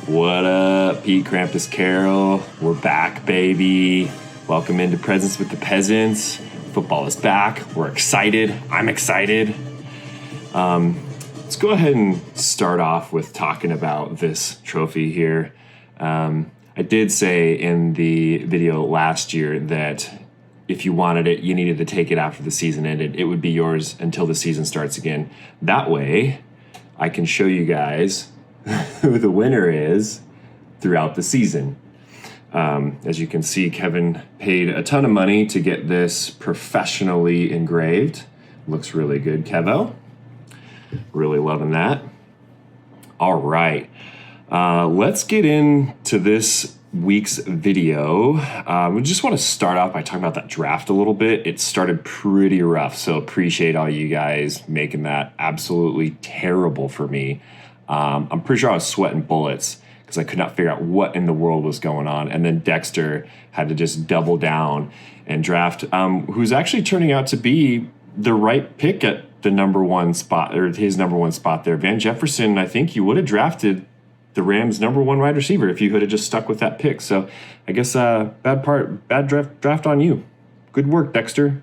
What up, Pete Krampus Carroll? We're back, baby. Welcome into Presents with the Peasants. Football is back. We're excited. I'm excited. Let's go ahead and start off with talking about this trophy here. I did say in the video last year that if you wanted it, you needed to take it after the season ended. It would be yours until the season starts again. That way, I can show you guys who the winner is throughout the season. As you can see, Kevin paid a ton of money to get this professionally engraved. Looks really good, Kevo. Really loving that. All right. Let's get into this week's video. We just want to start off by talking about that draft a little bit. It started pretty rough, so appreciate all you guys making that absolutely terrible for me. I'm pretty sure I was sweating bullets because I could not figure out what in the world was going on. And then Dexter had to just double down and draft, who's actually turning out to be the right pick at the number one spot, or his number one spot there. Van Jefferson, I think you would have drafted the Rams' number one wide receiver if you could have just stuck with that pick. So I guess bad draft on you. Good work, Dexter.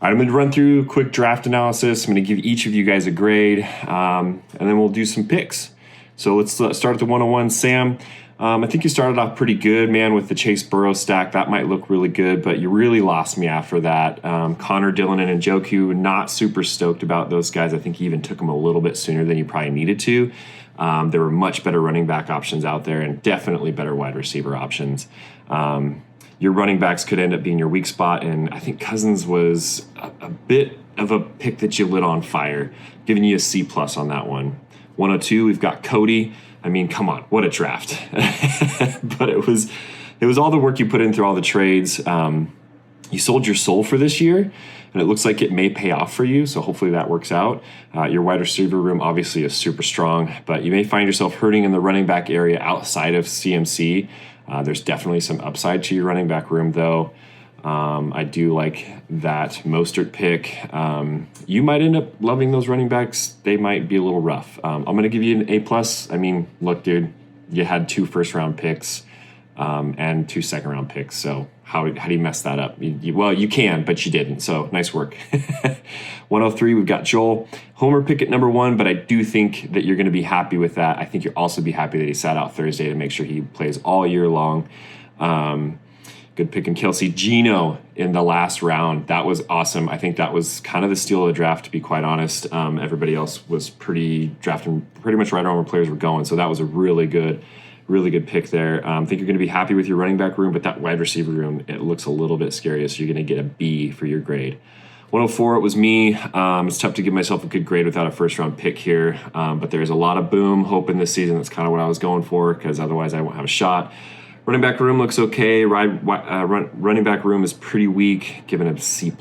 I'm going to run through a quick draft analysis. I'm going to give each of you guys a grade, and then we'll do some picks. So let's start at the 101. Sam, I think you started off pretty good, man, with the Chase Burrow stack. That might look really good, but you really lost me after that. Connor, Dillon, and Njoku, not super stoked about those guys. I think you even took them a little bit sooner than you probably needed to. There were much better running back options out there and definitely better wide receiver options. Your running backs could end up being your weak spot, and I think Cousins was a bit of a pick that you lit on fire, giving you a C+ on that one. 102, we've got Cody. I mean, come on, what a draft. But it was all the work you put in through all the trades. You sold your soul for this year, and it looks like it may pay off for you, so hopefully that works out. Your wide receiver room obviously is super strong, but you may find yourself hurting in the running back area outside of CMC. There's definitely some upside to your running back room, though. I do like that Mostert pick. You might end up loving those running backs. They might be a little rough. I'm going to give you an A+. I mean, look, dude, you had 2 first-round picks and 2 second-round picks, so how do you mess that up? Well, you can, but you didn't, so nice work. 103, we've got Joel. Homer pick at number 1, but I do think that you're going to be happy with that. I think you'll also be happy that he sat out Thursday to make sure he plays all year long. Good pick in Kelsey. Gino in the last round. That was awesome. I think that was kind of the steal of the draft, to be quite honest. Everybody else was drafting pretty much right around where players were going, so that was a really good pick there. I think you're going to be happy with your running back room, but that wide receiver room, it looks a little bit scary, so you're going to get a B for your grade. 104, it was me. It's tough to give myself a good grade without a first-round pick here, but there's a lot of boom hope in this season. That's kind of what I was going for, because otherwise I won't have a shot. Running back room looks okay. Running back room is pretty weak, given a C+.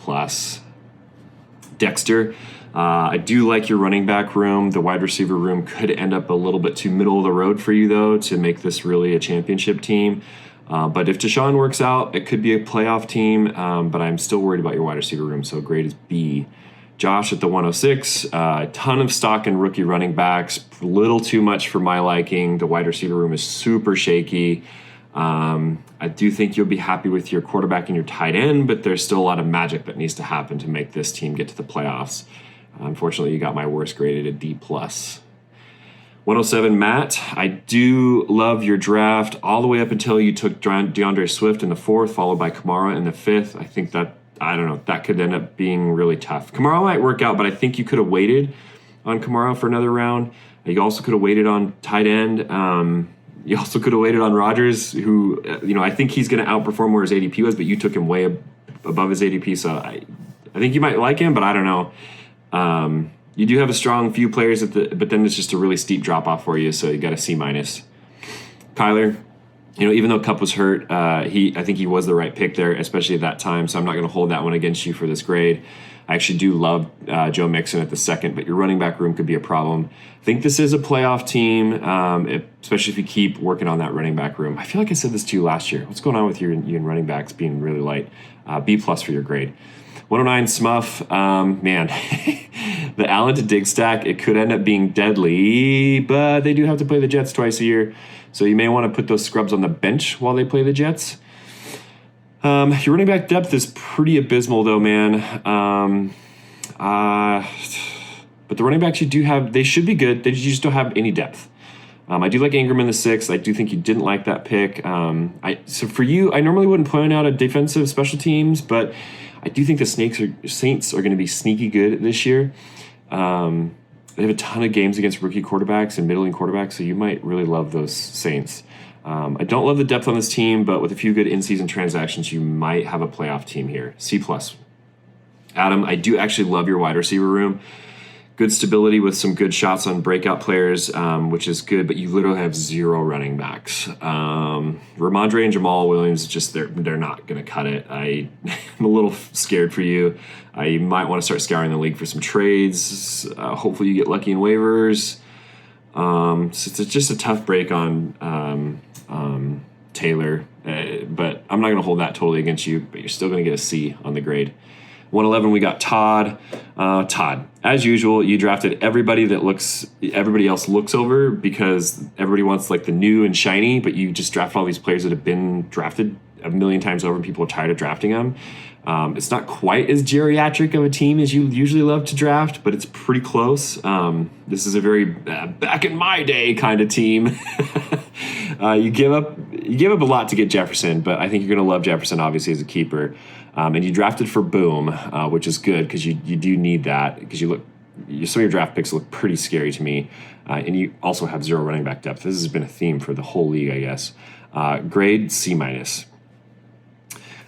Dexter, I do like your running back room. The wide receiver room could end up a little bit too middle of the road for you, though, to make this really a championship team. But if Deshaun works out, it could be a playoff team, but I'm still worried about your wide receiver room, so grade is B. Josh at the 106, a ton of stock in rookie running backs, a little too much for my liking. The wide receiver room is super shaky. I do think you'll be happy with your quarterback and your tight end, but there's still a lot of magic that needs to happen to make this team get to the playoffs. Unfortunately, you got my worst graded at D+. 107, Matt, I do love your draft all the way up until you took DeAndre Swift in the 4th, followed by Kamara in the 5th. I think that could end up being really tough. Kamara might work out, but I think you could have waited on Kamara for another round. You also could have waited on tight end. You also could have waited on Rodgers, who, I think he's going to outperform where his ADP was, but you took him way above his ADP, so I think you might like him, but I don't know. You do have a strong few players, but then it's just a really steep drop-off for you, so you got a C-. Kyler, even though Kupp was hurt, I think he was the right pick there, especially at that time, so I'm not going to hold that one against you for this grade. I actually do love Joe Mixon at the 2nd, but your running back room could be a problem. I think this is a playoff team, especially if you keep working on that running back room. I feel like I said this to you last year. What's going on with you and running backs being really light? B+ for your grade. 109 Smuff, man, the Allen to Dig stack, it could end up being deadly, but they do have to play the Jets twice a year, so you may want to put those scrubs on the bench while they play the Jets. Your running back depth is pretty abysmal, though, man. But the running backs you do have, they should be good. You just don't have any depth. I do like Ingram in the 6th. I do think you didn't like that pick. So for you, I normally wouldn't point out a defensive special teams, but I do think the Saints are going to be sneaky good this year. They have a ton of games against rookie quarterbacks and middling quarterbacks, so you might really love those Saints. I don't love the depth on this team, but with a few good in-season transactions, you might have a playoff team here. C+. Adam, I do actually love your wide receiver room. Good stability with some good shots on breakout players, which is good, but you literally have 0 running backs. Ramondre and Jamal Williams, just they're not going to cut it. I'm a little scared for you. You might want to start scouring the league for some trades. Hopefully you get lucky in waivers. So it's just a tough break on Taylor, but I'm not going to hold that totally against you, but you're still going to get a C on the grade. 111, we got Todd. Todd, as usual, you drafted everybody else looks over because everybody wants like the new and shiny, but you just draft all these players that have been drafted a million times over and people are tired of drafting them. It's not quite as geriatric of a team as you usually love to draft, but it's pretty close. This is a very back in my day kind of team. You give up a lot to get Jefferson, but I think you're going to love Jefferson obviously as a keeper. And you drafted for Boom, which is good because you do need that because some of your draft picks look pretty scary to me. And you also have 0 running back depth. This has been a theme for the whole league, I guess. Grade C-.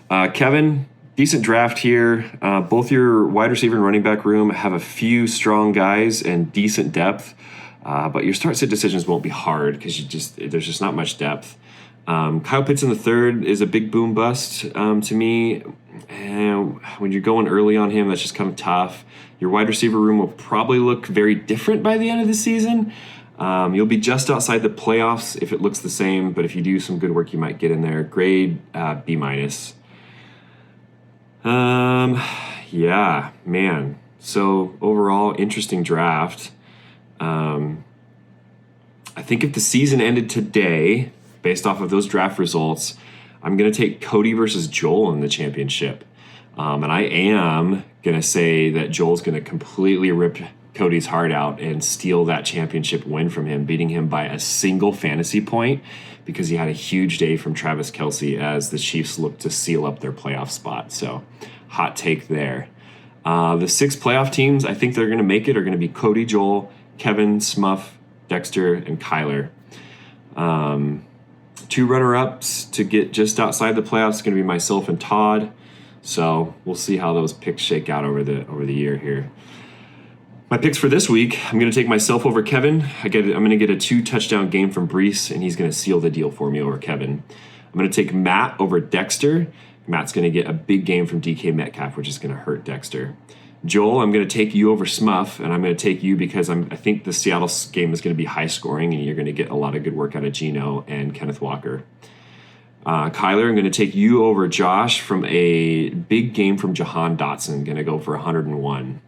Kevin, decent draft here. Both your wide receiver and running back room have a few strong guys and decent depth. But your start-sit decisions won't be hard because there's just not much depth. Kyle Pitts in the 3rd is a big boom bust to me. And when you're going early on him, that's just kind of tough. Your wide receiver room will probably look very different by the end of the season. You'll be just outside the playoffs if it looks the same, but if you do some good work, you might get in there. Grade B-. Yeah, man. So overall, interesting draft. I think if the season ended today, based off of those draft results, I'm going to take Cody versus Joel in the championship. And I am going to say that Joel's going to completely rip Cody's heart out and steal that championship win from him, beating him by a single fantasy point because he had a huge day from Travis Kelce as the Chiefs look to seal up their playoff spot. So hot take there. The 6 playoff teams, I think they're going to make it, are going to be Cody, Joel, Kevin, Smuff, Dexter, and Kyler. 2 runner-ups to get just outside the playoffs is going to be myself and Todd. So we'll see how those picks shake out over the year here. My picks for this week, I'm going to take myself over Kevin. I'm going to get a 2-touchdown game from Brees, and he's going to seal the deal for me over Kevin. I'm going to take Matt over Dexter. Matt's going to get a big game from DK Metcalf, which is going to hurt Dexter. Joel, I'm going to take you over Smuff, and I'm going to take you because I think the Seattle game is going to be high scoring, and you're going to get a lot of good work out of Geno and Kenneth Walker. Kyler, I'm going to take you over Josh from a big game from Jahan Dotson, going to go for 101.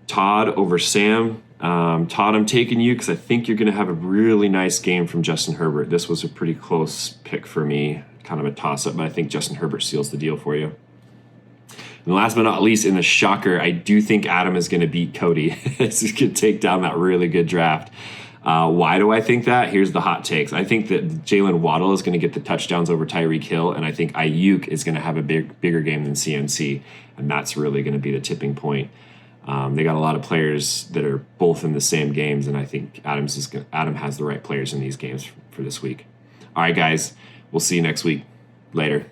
Todd over Sam. Todd, I'm taking you because I think you're going to have a really nice game from Justin Herbert. This was a pretty close pick for me, kind of a toss-up, but I think Justin Herbert seals the deal for you. And last but not least, in the shocker, I do think Adam is going to beat Cody. He's going to take down that really good draft. Why do I think that? Here's the hot takes. I think that Jalen Waddle is going to get the touchdowns over Tyreek Hill, and I think Ayuk is going to have a bigger game than CMC, and that's really going to be the tipping point. They got a lot of players that are both in the same games, and I think Adam has the right players in these games for this week. All right, guys, we'll see you next week. Later.